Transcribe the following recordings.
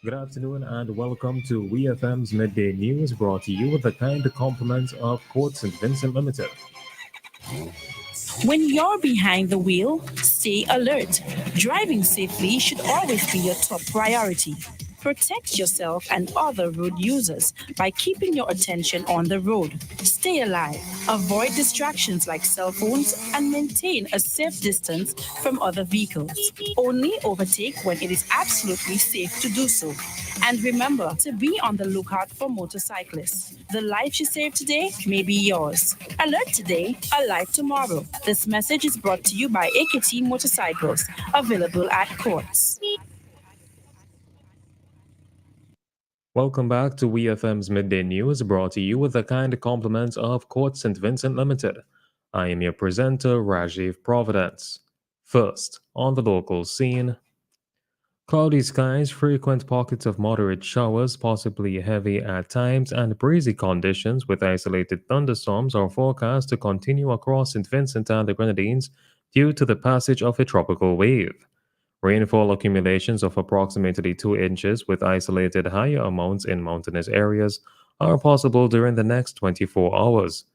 Good afternoon and welcome to WEFM's Midday News brought to you with the kind compliments of Port St. Vincent Limited. When you're behind the wheel, stay alert. Driving safely should always be your top priority. Protect yourself and other road users by keeping your attention on the road. Stay alive. Avoid distractions like cell phones and maintain a safe distance from other vehicles. Only overtake when it is absolutely safe to do so. And remember to be on the lookout for motorcyclists. The life you save today may be yours. Alert today, alive tomorrow. This message is brought to you by AKT Motorcycles, available at courts. Welcome back to WEFM's Midday News brought to you with the kind compliments of Port St. Vincent Limited. I am your presenter, Rajiv Providence. First, on the local scene, cloudy skies, frequent pockets of moderate showers, possibly heavy at times, and breezy conditions with isolated thunderstorms are forecast to continue across St. Vincent and the Grenadines due to the passage of a tropical wave. Rainfall accumulations of approximately 2 inches with isolated higher amounts in mountainous areas are possible during the next 24 hours.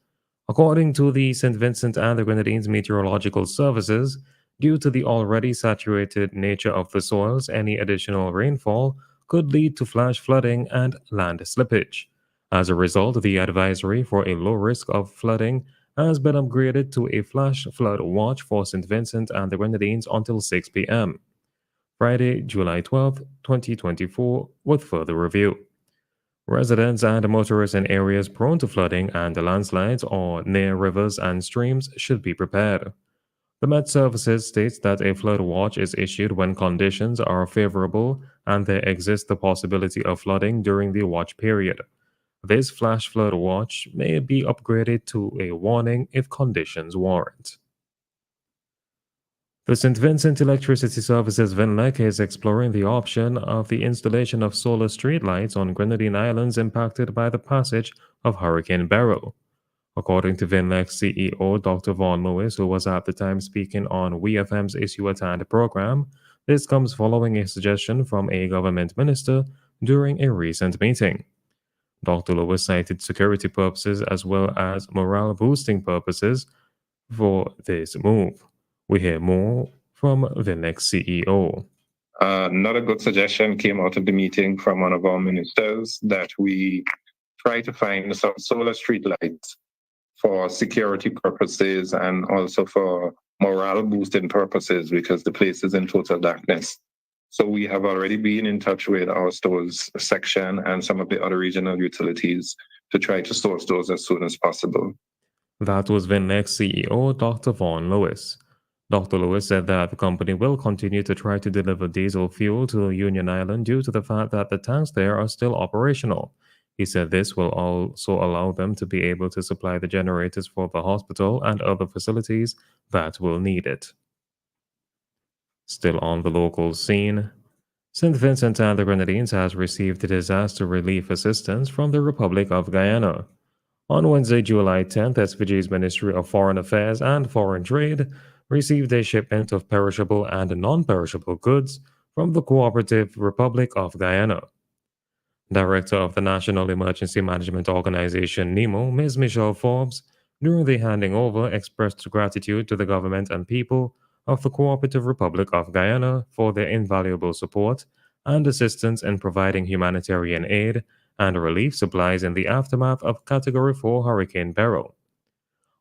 According to the St. Vincent and the Grenadines Meteorological Services, due to the already saturated nature of the soils, any additional rainfall could lead to flash flooding and land slippage. As a result, the advisory for a low risk of flooding has been upgraded to a flash flood watch for St. Vincent and the Grenadines until 6 p.m. Friday, July 12th, 2024, with further review. Residents and motorists in areas prone to flooding and landslides or near rivers and streams should be prepared. The Met Services states that a flood watch is issued when conditions are favorable and there exists the possibility of flooding during the watch period. This flash flood watch may be upgraded to a warning if conditions warrant. The St. Vincent Electricity Services VINLEC is exploring the option of the installation of solar streetlights on Grenadine Islands impacted by the passage of Hurricane Beryl. According to VINLEC CEO Dr. Vaughan Lewis, who was at the time speaking on WeFM's Issue at Hand program, this comes following a suggestion from a government minister during a recent meeting. Dr. Lewis cited security purposes as well as morale boosting purposes for this move. We hear more from the next CEO. Another good suggestion came out of the meeting from one of our ministers that we try to find some solar street lights for security purposes and also for morale boosting purposes because the place is in total darkness. So we have already been in touch with our stores section and some of the other regional utilities to try to source those as soon as possible. That was VINLEX CEO Dr. Vaughan Lewis. Dr. Lewis said that the company will continue to try to deliver diesel fuel to Union Island due to the fact that the tanks there are still operational. He said this will also allow them to be able to supply the generators for the hospital and other facilities that will need it. Still on the local scene, St. Vincent and the Grenadines has received disaster relief assistance from the Republic of Guyana. On Wednesday, July 10th, SVG's Ministry of Foreign Affairs and Foreign Trade received a shipment of perishable and non-perishable goods from the Cooperative Republic of Guyana. Director of the National Emergency Management Organization, NEMO, Ms. Michelle Forbes, during the handing over, expressed gratitude to the government and people of the Cooperative Republic of Guyana for their invaluable support and assistance in providing humanitarian aid and relief supplies in the aftermath of Category 4 Hurricane Beryl.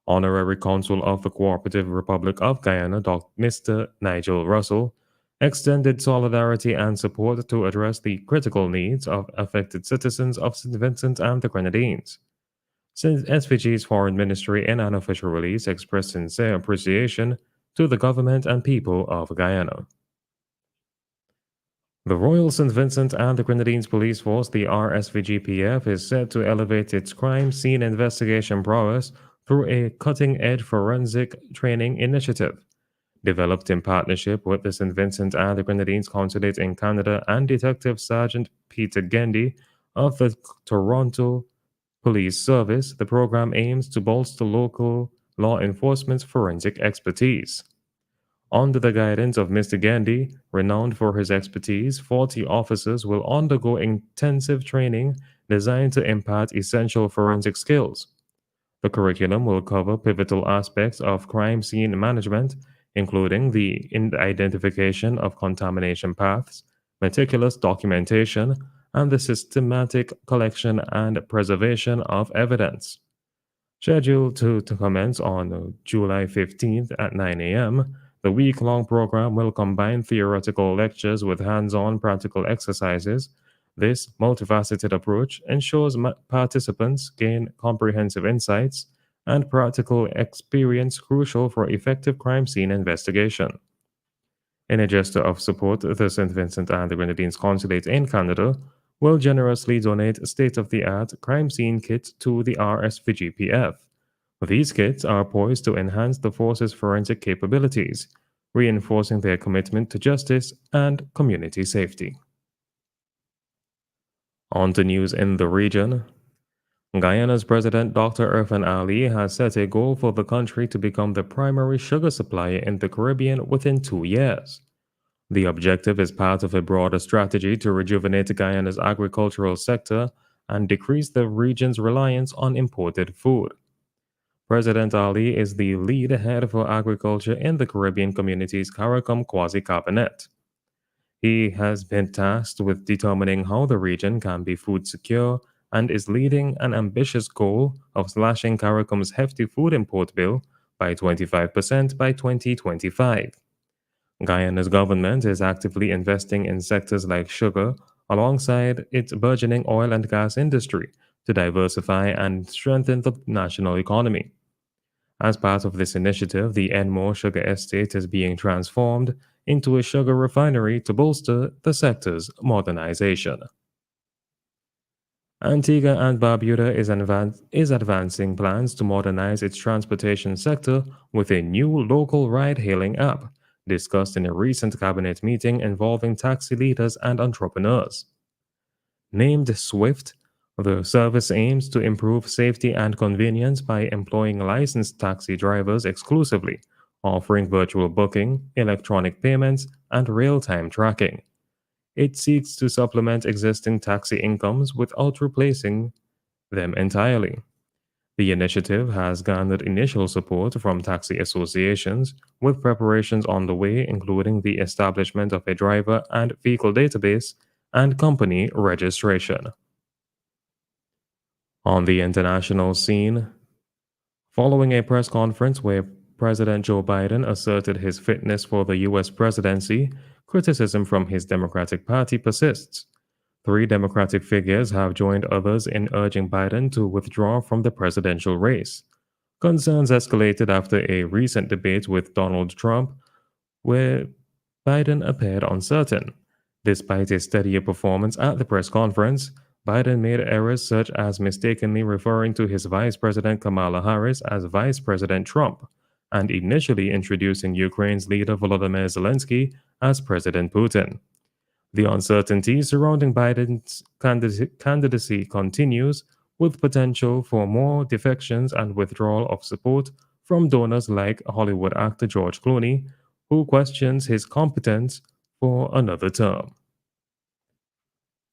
Honorary Consul of the Cooperative Republic of Guyana, Mr. Nigel Russell, extended solidarity and support to address the critical needs of affected citizens of St. Vincent and the Grenadines. Since SVG's Foreign Ministry in an official release expressed sincere appreciation to the government and people of Guyana. The Royal St. Vincent and the Grenadines Police Force, the RSVGPF, is set to elevate its crime scene investigation prowess through a cutting-edge forensic training initiative. Developed in partnership with the St. Vincent and the Grenadines Consulate in Canada and Detective Sergeant Peter Gendy of the Toronto Police Service, the program aims to bolster local law enforcement's forensic expertise. Under the guidance of Mr. Gandhi, renowned for his expertise, 40 officers will undergo intensive training designed to impart essential forensic skills. The curriculum will cover pivotal aspects of crime scene management, including the identification of contamination paths, meticulous documentation, and the systematic collection and preservation of evidence. Scheduled to commence on July 15th at 9 a.m., the week long program will combine theoretical lectures with hands on practical exercises. This multifaceted approach ensures participants gain comprehensive insights and practical experience crucial for effective crime scene investigation. In a gesture of support, the St. Vincent and the Grenadines Consulate in Canada will generously donate state of the art crime scene kits to the RSVGPF. These kits are poised to enhance the force's forensic capabilities, reinforcing their commitment to justice and community safety. On to news in the region. Guyana's President Dr. Irfan Ali has set a goal for the country to become the primary sugar supplier in the Caribbean within 2 years. The objective is part of a broader strategy to rejuvenate Guyana's agricultural sector and decrease the region's reliance on imported food. President Ali is the lead head for agriculture in the Caribbean Community's CARICOM Quasi Cabinet. He has been tasked with determining how the region can be food secure and is leading an ambitious goal of slashing CARICOM's hefty food import bill by 25% by 2025. Guyana's government is actively investing in sectors like sugar alongside its burgeoning oil and gas industry to diversify and strengthen the national economy. As part of this initiative, the Enmore Sugar Estate is being transformed into a sugar refinery to bolster the sector's modernization. Antigua and Barbuda is advancing plans to modernize its transportation sector with a new local ride hailing app, discussed in a recent cabinet meeting involving taxi leaders and entrepreneurs. Named Swift, the service aims to improve safety and convenience by employing licensed taxi drivers exclusively, offering virtual booking, electronic payments, and real time tracking. It seeks to supplement existing taxi incomes without replacing them entirely. The initiative has garnered initial support from taxi associations, with preparations on the way, including the establishment of a driver and vehicle database and company registration. On the international scene, following a press conference where President Joe Biden asserted his fitness for the U.S. presidency, criticism from his Democratic Party persists. Three Democratic figures have joined others in urging Biden to withdraw from the presidential race. Concerns escalated after a recent debate with Donald Trump, where Biden appeared uncertain. Despite a steadier performance at the press conference, Biden made errors such as mistakenly referring to his Vice President Kamala Harris as Vice President Trump and initially introducing Ukraine's leader Volodymyr Zelensky as President Putin. The uncertainty surrounding Biden's candidacy continues, with potential for more defections and withdrawal of support from donors like Hollywood actor George Clooney, who questions his competence for another term.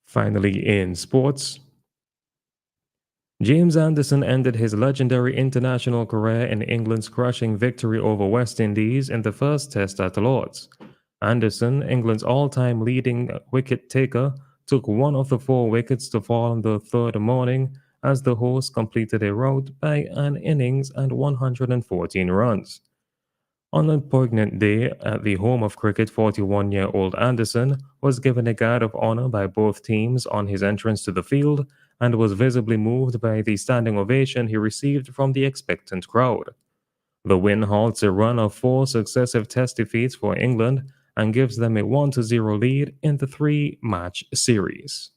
Finally, in sports, James Anderson ended his legendary international career in England's crushing victory over West Indies in the first Test at Lord's. Anderson, England's all-time leading wicket-taker, took one of the four wickets to fall on the third morning as the hosts completed a rout by an innings and 114 runs. On a poignant day at the home of cricket, 41-year-old Anderson was given a guard of honor by both teams on his entrance to the field and was visibly moved by the standing ovation he received from the expectant crowd. The win halts a run of four successive Test defeats for England and gives them a 1-0 lead in the three-match series.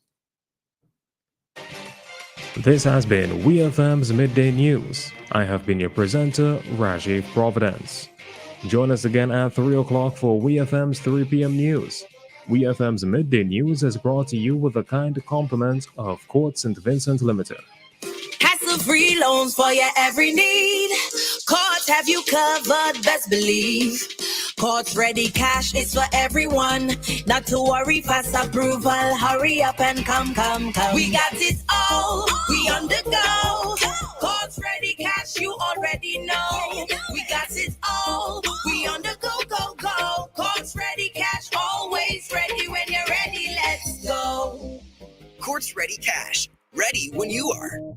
This has been WEFM's Midday News. I have been your presenter, Rajiv Providence. Join us again at 3 o'clock for WEFM's 3 p.m. news. WEFM's Midday News is brought to you with the kind compliments of Court St. Vincent Limited. Hassle-free loans for your every need. Courts have you covered, best believe. Courts ready, cash is for everyone. Not to worry, fast approval. Hurry up and come. We got it all. We on the go. Courts ready, cash, you already know. We got it all. We on the go. Courts ready, cash, always ready. When you're ready, let's go. Courts Ready Cash. Ready when you are.